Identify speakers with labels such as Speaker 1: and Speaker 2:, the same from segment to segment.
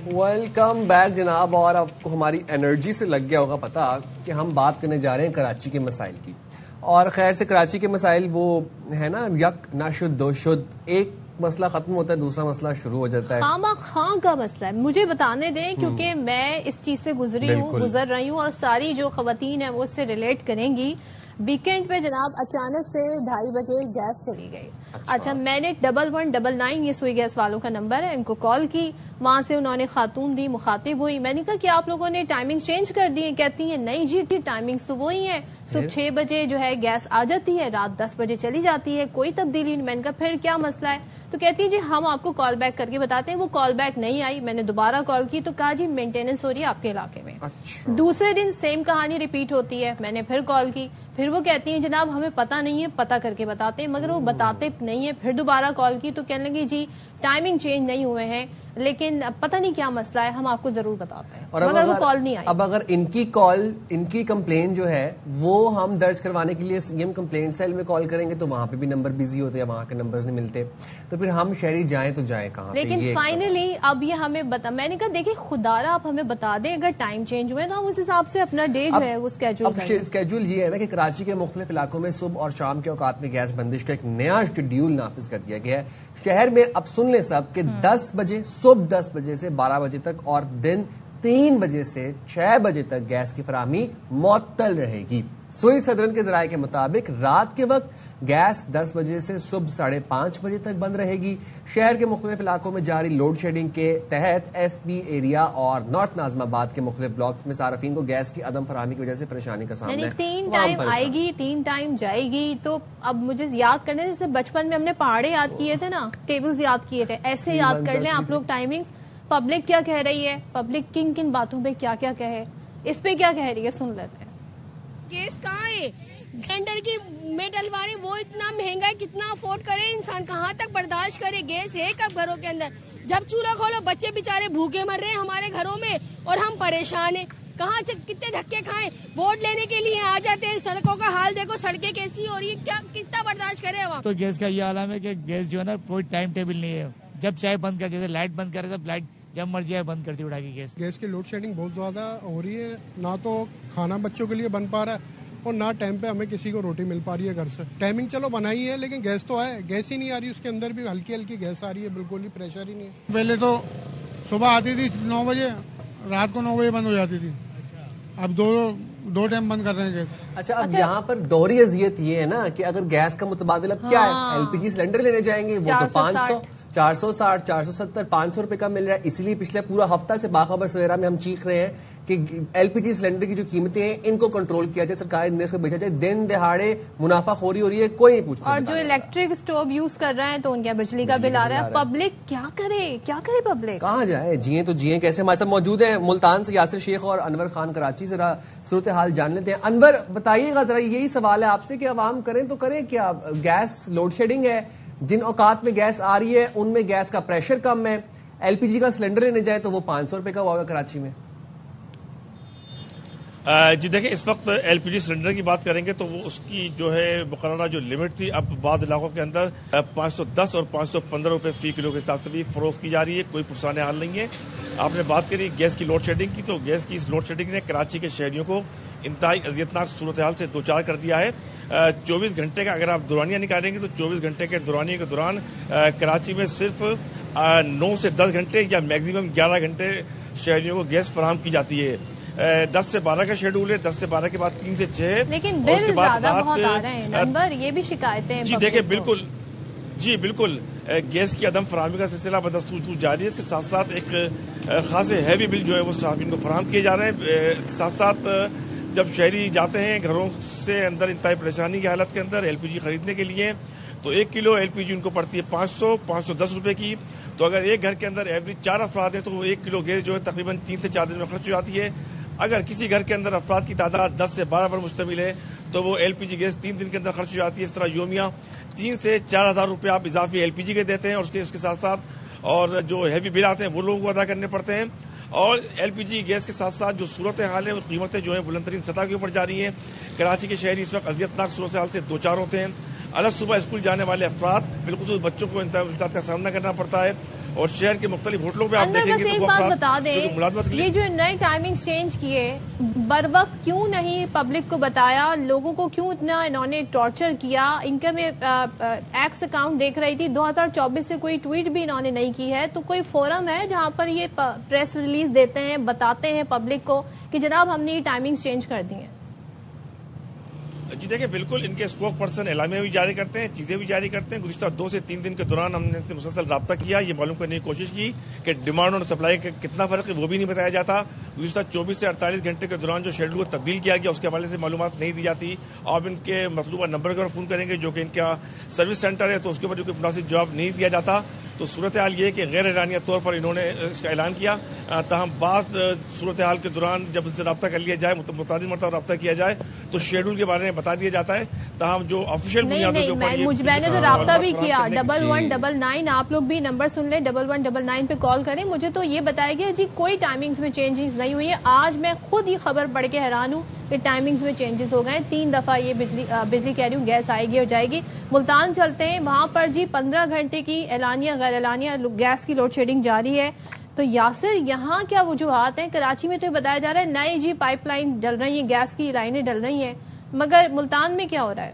Speaker 1: Welcome back جناب. اور آپ کو ہماری انرجی سے لگ گیا ہوگا پتا کہ ہم بات کرنے جا رہے ہیں کراچی کے مسائل کی. اور خیر سے کراچی کے مسائل وہ ہے نا یک نہ شد دو شد, ایک مسئلہ ختم ہوتا ہے دوسرا مسئلہ شروع ہو جاتا ہے.
Speaker 2: خام کا مسئلہ ہے, مجھے بتانے دیں کیونکہ میں اس چیز سے گزر رہی ہوں اور ساری جو خواتین ہیں وہ اس سے ریلیٹ کریں گی. ویکینڈ پہ جناب اچانک سے 2:30 بجے گیس چلی گئی. اچھا میں نے 1199 یہ سوئی گیس والوں کا نمبر ہے, ان کو کال کی, وہاں سے انہوں نے خاتون دی, مخاطب ہوئی. میں نے کہا کہ آپ لوگوں نے ٹائمنگ چینج کر دی ہے؟ کہتی ہیں نہیں جی ٹائمنگ تو وہی ہے, صبح 6 بجے جو ہے گیس آ جاتی ہے, رات 10 بجے چلی جاتی ہے, کوئی تبدیلی نہیں. میں نے کہا پھر کیا مسئلہ ہے؟ تو کہتی ہے جی ہم آپ کو کال بیک کر کے بتاتے ہیں. وہ کال بیک نہیں آئی, میں نے دوبارہ کال کی تو کہا جی مینٹیننس ہو رہی ہے آپ کے علاقے میں. دوسرے دن سیم کہانی ریپیٹ ہوتی ہے. میں نے پھر کال کی, پھر وہ کہتی ہیں جناب ہمیں پتہ نہیں ہے, پتہ کر کے بتاتے ہیں, مگر وہ بتاتے نہیں ہے. پھر دوبارہ کال کی تو کہنے لگی جی ٹائمنگ چینج نہیں ہوئے ہیں لیکن پتہ نہیں کیا مسئلہ ہے, ہم آپ کو ضرور بتاتے ہیں. مگر وہ کال نہیں آئی.
Speaker 1: اب اگر ان کی کمپلین جو ہے وہ ہم درج کروانے کے لیے سی ایم کمپلینٹ سیل میں کال کریں گے تو وہاں پہ بھی نمبر بزی ہوتے ہیں, وہاں کے نمبرز نہیں ملتے, تو پھر ہم شہری جائیں تو جائیں کہاں.
Speaker 2: لیکن فائنلی اب یہ ہمیں میں نے کہا دیکھیں خدارا آپ ہمیں بتا دیں اگر ٹائم چینج ہوئے تو ہم اس حساب سے اپنا ڈے جو ہے وہ
Speaker 1: اسکیجول یہ ہے نا کہ کراچی کے مختلف علاقوں میں صبح اور شام کے اوقات میں گیس بندش کا ایک نیا شیڈیول نافذ کر دیا گیا ہے. شہر میں اب سن لیں سب کہ 10 بجے صبح 10 بجے سے 12 بجے تک اور دن 3 بجے سے 6 بجے تک گیس کی فراہمی معطل رہے گی. سوئی صدرن کے ذرائع کے مطابق رات کے وقت گیس 10 بجے سے صبح 5:30 بجے تک بند رہے گی. شہر کے مختلف علاقوں میں جاری لوڈ شیڈنگ کے تحت ایف بی ایریا اور نارتھ ناظم آباد کے مختلف بلاکس میں صارفین کو گیس کی عدم فراہمی کی وجہ سے پریشانی کا سامنا ہے.
Speaker 2: 3 ٹائم آئے گی 3 ٹائم جائے گی. تو اب مجھے یاد کرنے جیسے بچپن میں ہم نے پہاڑے یاد کیے تھے نا, ٹیبلز یاد کیے تھے, ایسے یاد کر لیں آپ لوگ ٹائمنگز. پبلک کیا کہہ رہی ہے, پبلک کن کن باتوں پہ کیا کیا کہے, اس پہ کیا کہہ رہی ہے سن لیتے ہیں.
Speaker 3: گیس کہاں ہے, سلنڈر کی میں ڈلوا رہے وہ اتنا مہنگا ہے, کتنا افورڈ کرے انسان, کہاں تک برداشت کرے. گیس ہے کب گھروں کے اندر, جب چولہا کھولو بچے بیچارے بھوکے مر رہے ہیں ہمارے گھروں میں اور ہم پریشان ہیں. کہاں سے کتنے دھکے کھائیں, ووٹ لینے کے لیے آ جاتے ہیں, سڑکوں کا حال دیکھو, سڑکیں کیسی ہو رہی ہے, کیا کتنا برداشت کرے وہاں.
Speaker 4: تو گیس کا یہ عالم ہے کہ گیس جو ہے نا کوئی ٹائم ٹیبل نہیں ہے, جب چاہے بند کر, جیسے لائٹ بند کرے تب لائٹ جب مرضی ہے بند کرتی اٹھا کے.
Speaker 5: گیس کی لوڈ شیڈنگ بہت زیادہ ہو رہی ہے, نہ تو کھانا بچوں کے لیے بن پا رہا ہے اور نہ ٹائم پہ ہمیں کسی کو روٹی مل پا رہی ہے گھر سے. ٹائمنگ چلو بنائی ہے لیکن گیس تو ہے, گیس ہی نہیں آ رہی, اس کے اندر بھی ہلکی ہلکی گیس آ رہی ہے, بالکل ہی پریشر ہی نہیں ہے.
Speaker 6: پہلے تو صبح آتی تھی 9 بجے, رات کو 9 بجے بند ہو جاتی تھی, اب دو ٹائم بند کر رہے ہیں گیس.
Speaker 1: اچھا اب یہاں پر دوہری اذیت یہ ہے نا کہ اگر گیس کا متبادل اب کیا ہے, ایل پی جی سلنڈر لینے جائیں گے وہ تو 500 460 470 500 روپے کا مل رہا ہے. اس لیے پچھلے پورا ہفتہ سے باخبر سویرا میں ہم چیخ رہے ہیں کہ ایل پی جی سلنڈر کی جو قیمتیں ہیں ان کو کنٹرول کیا جائے, سرکاری نرخ پہ بیچا جائے. دن دہاڑے منافع خوری ہو رہی ہے, کوئی نہیں پوچھتا.
Speaker 2: اور جو الیکٹرک اسٹوو یوز کر رہے ہیں تو ان کا بجلی کا بل آ رہا ہے. پبلک کیا کرے پبلک
Speaker 1: کہاں جائے, جیئیں تو جیئیں کیسے. ہمارے ساتھ موجود ہیں ملتان سے یاسر شیخ اور انور خان کراچی. ذرا صورتحال جان لیتے ہیں. انور بتائیے گا ذرا, یہی سوال ہے آپ سے کہ عوام کریں تو کریں کیا. گیس لوڈ شیڈنگ ہے, جن اوقات میں گیس آ رہی ہے ان میں گیس کا پریشر کم ہے, ایل پی جی کا سلنڈر لینے جائے تو وہ 500 روپے کا ہوا ہے کراچی میں.
Speaker 7: جی دیکھیں اس وقت ایل پی جی سلنڈر کی بات کریں گے تو وہ اس کی جو ہے مقررہ جو لمٹ تھی اب بعض علاقوں کے اندر 510 اور 515 روپے فی کلو کے حساب سے بھی فروخت کی جا رہی ہے. کوئی پرسان حال نہیں ہے. آپ نے بات کری گیس کی لوڈ شیڈنگ کی, تو گیس کی اس لوڈ شیڈنگ نے کراچی کے شہریوں کو انتہائی اذیتناک صورتحال سے دوچار کر دیا ہے. 24 گھنٹے کا اگر آپ دورانیہ نکالیں گے تو 24 گھنٹے کے دورانیے کے دوران کراچی میں صرف 9 سے 10 گھنٹے یا میکسیمم 11 گھنٹے شہریوں کو گیس فراہم کی جاتی ہے. 10 سے 12 کا شیڈول ہے, 10 سے 12 کے بعد 3 سے 6.
Speaker 2: لیکن بل زیادہ بہت آ رہے ہیں نمبر, یہ بھی شکایتیں ہیں.
Speaker 7: جی دیکھیں بالکل گیس کی عدم فراہمی کا سلسلہ بدستور جاری ہے. اس کے ساتھ ساتھ ایک خاصے ہیوی بل جو ہے وہ صارفین کو فراہم کیے جا رہے ہیں. اس کے ساتھ ساتھ جب شہری جاتے ہیں گھروں سے اندر انتہائی پریشانی کی حالت کے اندر ایل پی جی خریدنے کے لیے, تو 1 کلو ایل پی جی ان کو پڑتی ہے 510 روپے کی. تو اگر ایک گھر کے اندر ایوریج 4 افراد ہیں تو 1 کلو گیس جو ہے تقریباً 3 سے 4 دن میں خرچ ہو جاتی ہے. اگر کسی گھر کے اندر افراد کی تعداد 10 سے 12 پر مشتمل ہے تو وہ ایل پی جی گیس 3 دن کے اندر خرچ ہو جاتی ہے. اس طرح یومیہ 3 سے 4 ہزار روپے آپ اضافی ایل پی جی کے دیتے ہیں, اور اس کے ساتھ ساتھ اور جو ہیوی بل آتے ہیں وہ لوگوں کو ادا کرنے پڑتے ہیں. اور ایل پی جی گیس کے ساتھ ساتھ جو صورتحال ہیں, قیمتیں جو ہیں بلند ترین سطح کے اوپر جا رہی ہیں. کراچی کے شہری اس وقت اذیتناک صورتحال سے دوچار ہوتے ہیں. الگ صبح اسکول جانے والے افراد بالخصوص بچوں کو انتہائی مشکلات کا سامنا کرنا پڑتا ہے. اور شہر کے مختلف ہوٹلوں پہ آپ دیکھیں گے
Speaker 2: ایک
Speaker 7: تو
Speaker 2: بات بتا دیں،
Speaker 7: ملازمت کے لیے
Speaker 2: یہ جو نئے ٹائمنگ چینج کیے بر وقت کیوں نہیں پبلک کو بتایا، لوگوں کو کیوں اتنا انہوں نے ٹارچر کیا؟ ان کا میں ایکس اکاؤنٹ دیکھ رہی تھی 2024 سے کوئی ٹویٹ بھی انہوں نے نہیں کی ہے، تو کوئی فورم ہے جہاں پر یہ پریس ریلیز دیتے ہیں، بتاتے ہیں پبلک کو کہ جناب ہم نے یہ ٹائمنگ چینج کر دی ہیں؟
Speaker 7: جی دیکھیں بالکل ان کے اسپوک پرسن اعلامیہ بھی جاری کرتے ہیں، چیزیں بھی جاری کرتے ہیں. گزشتہ 2 سے 3 دن کے دوران ہم نے ان سے مسلسل رابطہ کیا، یہ معلوم کرنے کی کوشش کی کہ ڈیمانڈ اور سپلائی کا کتنا فرق ہے وہ بھی نہیں بتایا جاتا. گزشتہ 24 سے 48 گھنٹے کے دوران جو شیڈول کو تبدیل کیا گیا اس کے حوالے سے معلومات نہیں دی جاتی. آپ ان کے مطلوبہ نمبر پر فون کریں گے جو کہ ان کا سروس سینٹر ہے تو اس کے اوپر جو کوئی مناسب جواب نہیں دیا جاتا. تو صورتحال یہ ہے کہ غیر اعلانیہ طور پر انہوں نے اس کا اعلان کیا، تاہم بعض صورتحال کے دوران جب ان سے رابطہ کر لیا جائے، متعدد مرتبہ رابطہ کیا جائے تو شیڈول کے بارے میں بتا دیا جاتا ہے. تاہم جو آفیشیل بنیادوں کے اوپر
Speaker 2: میں نے تو رابطہ بھی کیا 1199، آپ لوگ بھی نمبر سن لیں 1199 پہ کال کریں. مجھے تو یہ بتایا گیا جی کوئی ٹائمنگز میں چینجز نہیں ہوئی ہے. آج میں خود یہ خبر پڑھ کے حیران ہوں کہ ٹائمنگز میں چینجز ہو گئے. 3 دفعہ یہ بجلی کہہ رہی ہوں گیس آئے گی اور جائے گی. ملتان چلتے ہیں، وہاں پر جی 15 گھنٹے کی اعلانیہ غیر اعلانیہ گیس کی لوڈ شیڈنگ جاری ہے. تو یاسر یہاں کیا وجوہات ہیں؟ کراچی میں تو یہ بتایا جا رہا ہے نئے جی پائپ لائن ڈل رہی ہیں، گیس کی لائنیں ڈل رہی ہیں، مگر ملتان میں کیا ہو رہا ہے؟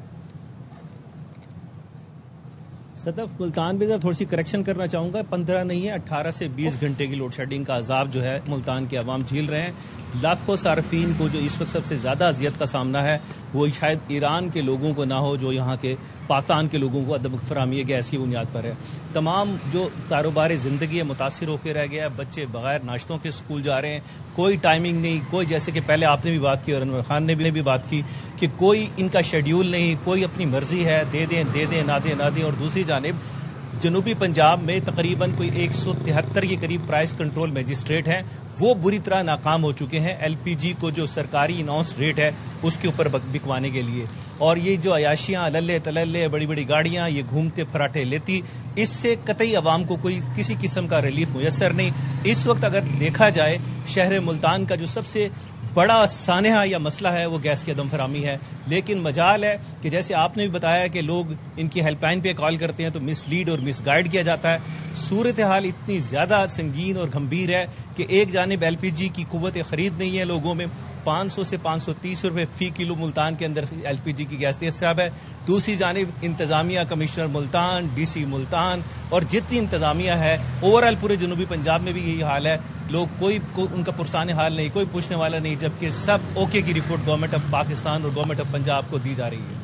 Speaker 8: صدف ملتان میں تھوڑی سی کریکشن کرنا چاہوں گا، 15 نہیں ہے 18 سے 20 گھنٹے کی لوڈ شیڈنگ کا عذاب جو ہے ملتان کے عوام جھیل رہے ہیں. لاکھوں صارفین کو جو اس وقت سب سے زیادہ اذیت کا سامنا ہے وہ شاید ایران کے لوگوں کو نہ ہو جو یہاں کے پاکستان کے لوگوں کو عدم فراہمی گیس کی بنیاد پر ہے. تمام جو کاروبار زندگی ہے متاثر ہو کے رہ گیا ہے. بچے بغیر ناشتوں کے اسکول جا رہے ہیں، کوئی ٹائمنگ نہیں، کوئی جیسے کہ پہلے آپ نے بھی بات کی اور انور خان نے بھی بات کی کہ کوئی ان کا شیڈیول نہیں، کوئی اپنی مرضی ہے دے دیں نہ دیں. اور دوسری جانب جنوبی پنجاب میں تقریباً کوئی 173 کے قریب پرائس کنٹرول میجسٹریٹ ہیں، وہ بری طرح ناکام ہو چکے ہیں ایل پی جی کو جو سرکاری اناؤنس ریٹ ہے اس کے اوپر بکوانے کے لیے. اور یہ جو عیاشیاں للے تللے بڑی بڑی گاڑیاں یہ گھومتے پھراٹے لیتی، اس سے قطعی عوام کو کوئی کسی قسم کا ریلیف میسر نہیں. اس وقت اگر دیکھا جائے شہر ملتان کا جو سب سے بڑا سانحہ یا مسئلہ ہے وہ گیس کی عدم فراہمی ہے. لیکن مجال ہے کہ جیسے آپ نے بھی بتایا کہ لوگ ان کی ہیلپ لائن پہ کال کرتے ہیں تو مس لیڈ اور مس گائیڈ کیا جاتا ہے. صورتحال اتنی زیادہ سنگین اور گھمبیر ہے کہ ایک جانب ایل پی جی کی قوت خرید نہیں ہے لوگوں میں، 500 سے 530 روپے فی کلو ملتان کے اندر ایل پی جی کی گیس دستیاب ہے. دوسری جانب انتظامیہ commissioner Multan, D C Multan اور جتنی انتظامیہ ہے اوورآل پورے جنوبی پنجاب میں بھی یہی حال ہے. لوگ کوئی ان کا پرسان حال نہیں، کوئی پوچھنے والا نہیں، جبکہ سب اوکے کی رپورٹ گورنمنٹ آف پاکستان اور گورنمنٹ آف پنجاب کو دی جا رہی ہے.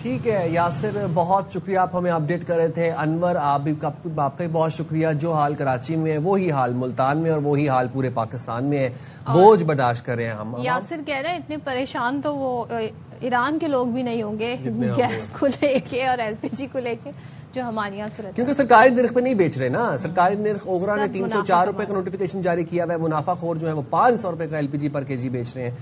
Speaker 1: ٹھیک ہے یاسر، بہت شکریہ، آپ ہمیں اپڈیٹ کر رہے تھے. انور آپ کا بھی بہت شکریہ. جو حال کراچی میں ہے وہی حال ملتان میں اور وہی حال پورے پاکستان میں ہے. بوجھ برداشت کر رہے ہیں ہم.
Speaker 2: یاسر کہہ رہے ہیں اتنے پریشان تو وہ ایران کے لوگ بھی نہیں ہوں گے گیس کو لے کے اور ایل پی جی کو لے کے جو ہمارے یہاں صورت،
Speaker 1: کیونکہ سرکاری نرخ پہ نہیں بیچ رہے نا. سرکاری نرخ اوگرا نے 304 روپے کا نوٹیفیکیشن جاری کیا ہوا ہے. منافع خور جو ہے وہ 500 روپے کا ایل پی جی پر کے جی بیچ رہے ہیں.